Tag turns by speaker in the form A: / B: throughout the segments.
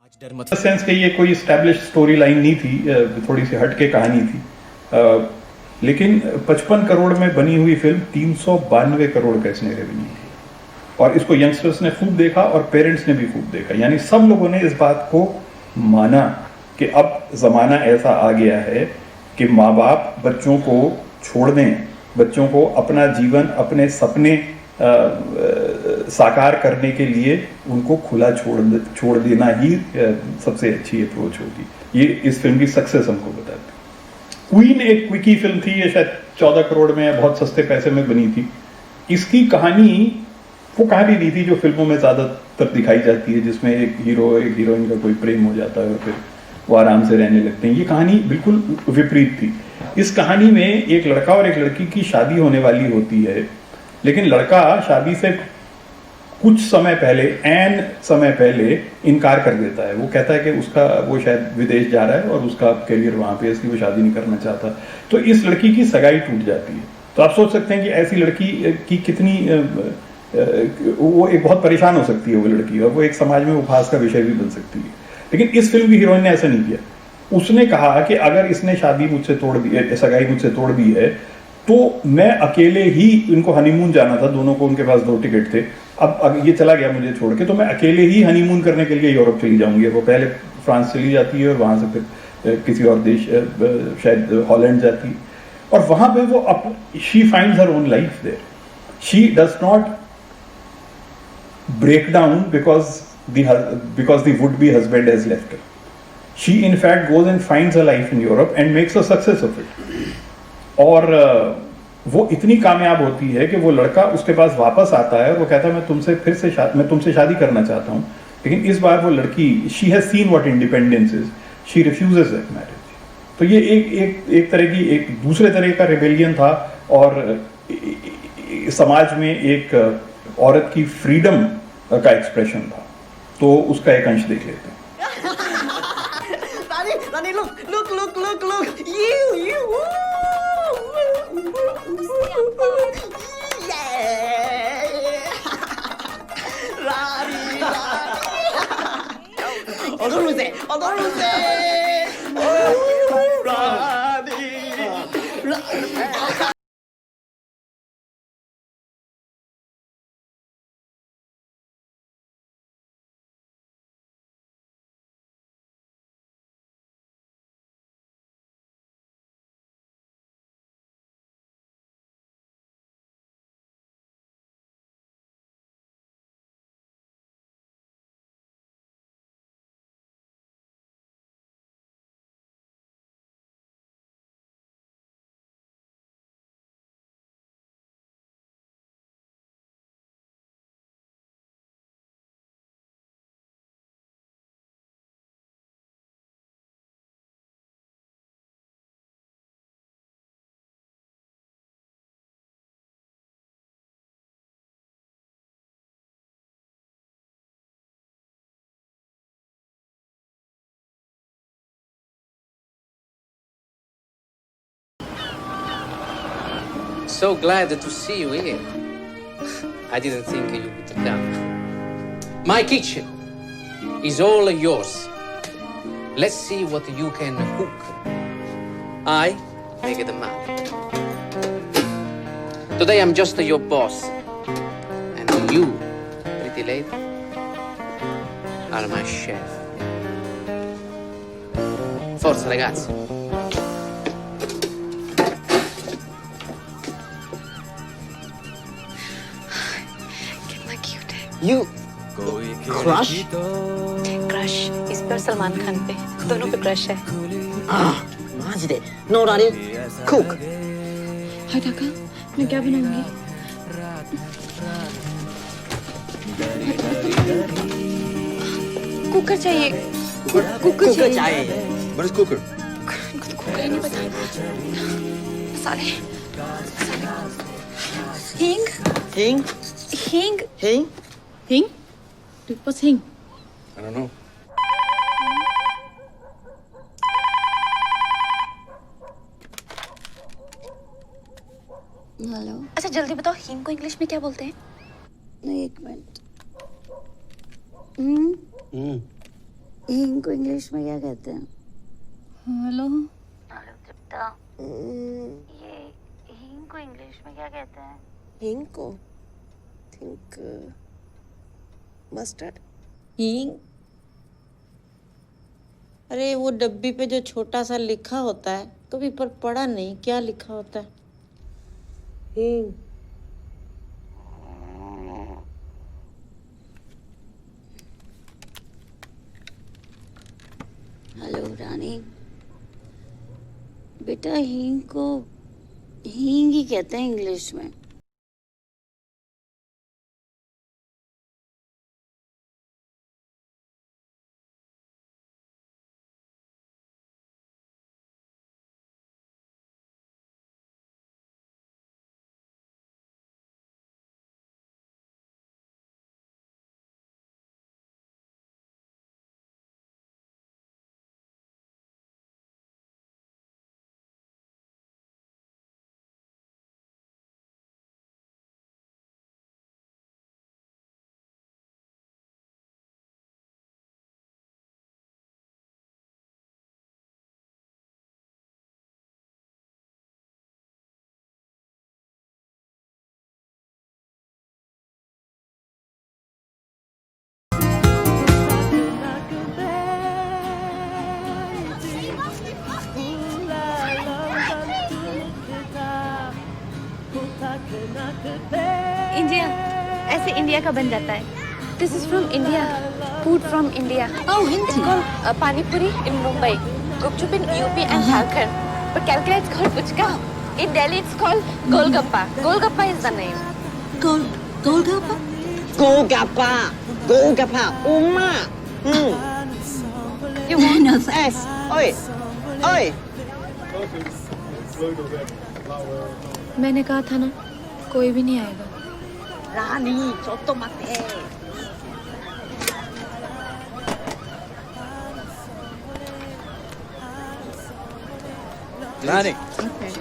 A: Sense कि ये कोई स्टैब्लिश स्टोरी लाइन नहीं थी, थोड़ी सी हट के कहानी थी, लेकिन 55 करोड़ में बनी हुई फिल्म 392 करोड़ का इसने रेवेन्यू किया और इसको यंगस्टर्स ने खूब देखा और पेरेंट्स ने भी खूब देखा। यानी सब लोगों ने इस बात को माना कि अब ज़माना ऐसा आ गया है कि माँ बाप बच्चों को छोड़ दें, बच्चों को अपना जीवन, अपने सपने साकार करने के लिए उनको खुला छोड़ देना ही सबसे अच्छी अप्रोच होगी। ये इस फिल्म की सक्सेस हमको बताती है। क्वीन एक क्विकी फिल्म थी, ये शायद 14 करोड़ में बहुत सस्ते पैसे में बनी थी। इसकी कहानी वो कहानी नहीं थी जो फिल्मों में ज़्यादातर दिखाई जाती है, जिसमें एक हीरो एक हीरोइन का कोई प्रेम हो जाता है और फिर वो आराम से रहने लगते हैं। ये कहानी बिल्कुल विपरीत थी। इस कहानी में एक लड़का और एक लड़की की शादी होने वाली होती है, लेकिन लड़का शादी से कुछ समय पहले इनकार कर देता है। वो कहता है कि वो शायद विदेश जा रहा है और उसका करियर वहां पे है, इसलिए वो शादी नहीं करना चाहता। तो इस लड़की की सगाई टूट जाती है। तो आप सोच सकते हैं कि ऐसी लड़की की कितनी वो एक बहुत परेशान हो सकती है वो लड़की, और वो एक समाज में उपहास का विषय भी बन सकती है। लेकिन इस फिल्म की हीरोइन ने ऐसा नहीं किया। उसने कहा कि अगर इसने शादी मुझसे तोड़ दी है, सगाई मुझसे तोड़ दी है, तो मैं अकेले ही, इनको हनीमून जाना था दोनों को, उनके पास 2 टिकट थे, अब ये चला गया मुझे छोड़ के, तो मैं अकेले ही हनीमून करने के लिए यूरोप चली जाऊंगी। वो पहले फ्रांस चली जाती है और वहां से फिर किसी और देश, शायद हॉलैंड जाती है, और वहां पे वो she finds her own life there. She does not break down because the would-be husband has left her. She in fact goes and finds a life in Europe and makes a success of it. और वो इतनी कामयाब होती है कि वो लड़का उसके पास वापस आता है और वो कहता है मैं तुमसे शादी करना चाहता हूँ। लेकिन इस बार वो लड़की, she has seen what independence is, she refuses that marriage. तो ये एक तरह की, एक दूसरे तरह का रिबेलियन था, और समाज में एक औरत की फ्रीडम का एक्सप्रेशन था। तो उसका एक अंश देख लेते हैं।
B: Rani look you Rani 어서오세요 Rani
C: So glad to see you here. I didn't think you would come. My kitchen is all yours. Let's see what you can cook. I make the money. Today I'm just your boss. And you, pretty lady, are my chef. Forza ragazzi.
B: You crush?
D: Crush इस पर सलमान खान पे, दोनों पे crush है।
B: Majid no रानी cook.
D: हाय टाका, मैं क्या बनाऊंगी? कुकर चाहिए। कुकर चाहिए।
B: What is cooker?
D: इनको तो कुकर ही नहीं पता। मसाले। हींग।
B: Hing?
D: हींग।
B: Hing?
D: हींग? Was हींग?
C: I don't know.
E: हेलो।
D: अच्छा जल्दी बताओ, हींग को इंग्लिश में क्या बोलते हैं?
E: नहीं, एक मिनट। हींग को इंग्लिश में क्या कहते हैं?
F: हेलो
E: हेलो तृप्ता, ये हींग को इंग्लिश में क्या कहते हैं?
G: हींग को थिंक मस्टर्ड।
H: हींग? अरे वो डब्बी पे जो छोटा सा लिखा होता है, कभी पर पढ़ा नहीं, क्या लिखा होता है?
G: हींग।
E: हेलो रानी, बेटा हींग को हींग ही कहते हैं इंग्लिश में।
D: इंडिया ऐसे इंडिया का बन जाता है। This is from India, food from India.
B: Oh, Hindi.
D: Pani puri in Mumbai, gupchup in UP and Jharkhand, but Calcutta it's called puchka. In Delhi it's called golgappa. Golgappa is the name.
B: Golgappa? Golgappa. Golgappa. Uma.
D: You want?
B: No, yes. Oi. Oi.
D: मैंने कहा था ना, कोई भी नहीं आएगा।
B: Rani, chotto mate.
I: Lani.
D: Okay.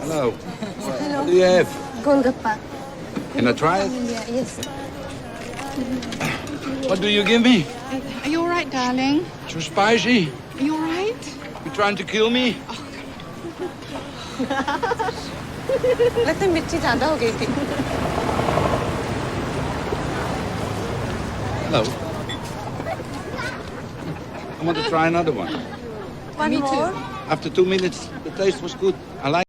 I: Hello. What do you have?
D: Golgappa.
I: Can I try it?
D: India, yes.
I: What do you give me?
F: Are you alright, darling?
I: Too spicy?
F: Are you alright?
I: You trying to kill me?
H: लगता है मिर्ची ज्यादा हो गई थी।
I: Hello. I want to try another one.
H: One more?
I: After 2 minutes, the taste was good. I like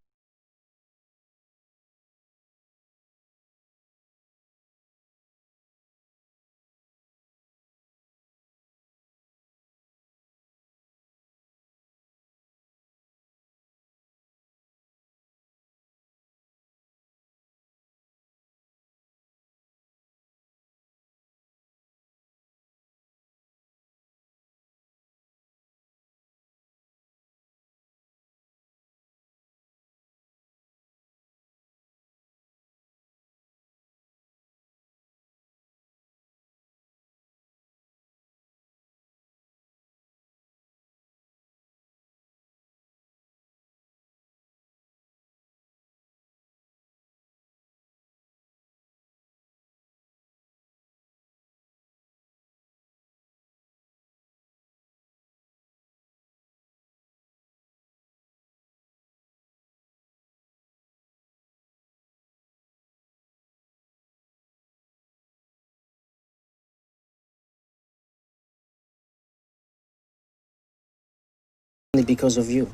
B: Only because of you.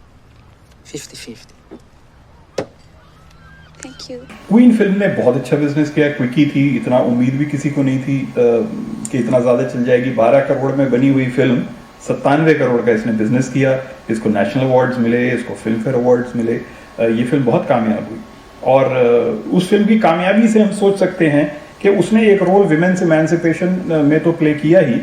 B: 50-50.
D: Thank you.
A: Queen film ने बहुत अच्छा बिजनेस किया। क्विकी थी, इतना उम्मीद भी किसी को नहीं थी कि इतना ज्यादा चल जाएगी। 12 करोड़ में बनी हुई फिल्म 97 करोड़ का इसने बिजनेस किया। इसको नेशनल अवार्ड्स मिले, इसको फिल्म फेयर अवार्ड्स मिले। ये फिल्म बहुत कामयाब हुई और उस फिल्म की कामयाबी से हम सोच सकते हैं कि उसने एक रोल विमेन्स इमेंसिपेशन में तो प्ले किया ही,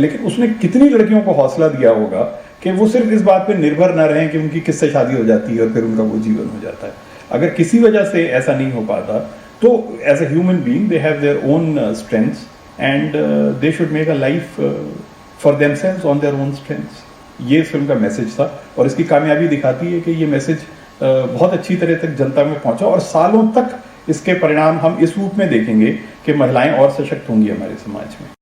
A: लेकिन उसने कितनी लड़कियों को हौसला दिया होगा कि वो सिर्फ इस बात पे निर्भर ना रहें कि उनकी किससे शादी हो जाती है और फिर उनका वो जीवन हो जाता है। अगर किसी वजह से ऐसा नहीं हो पाता तो as a human being they have their own strengths and they should make a life for themselves on their own strengths. ये इस फिल्म का मैसेज था और इसकी कामयाबी दिखाती है कि ये मैसेज बहुत अच्छी तरह तक जनता में पहुंचा और सालों तक इसके परिणाम हम इस रूप में देखेंगे कि महिलाएं और सशक्त होंगी हमारे समाज में।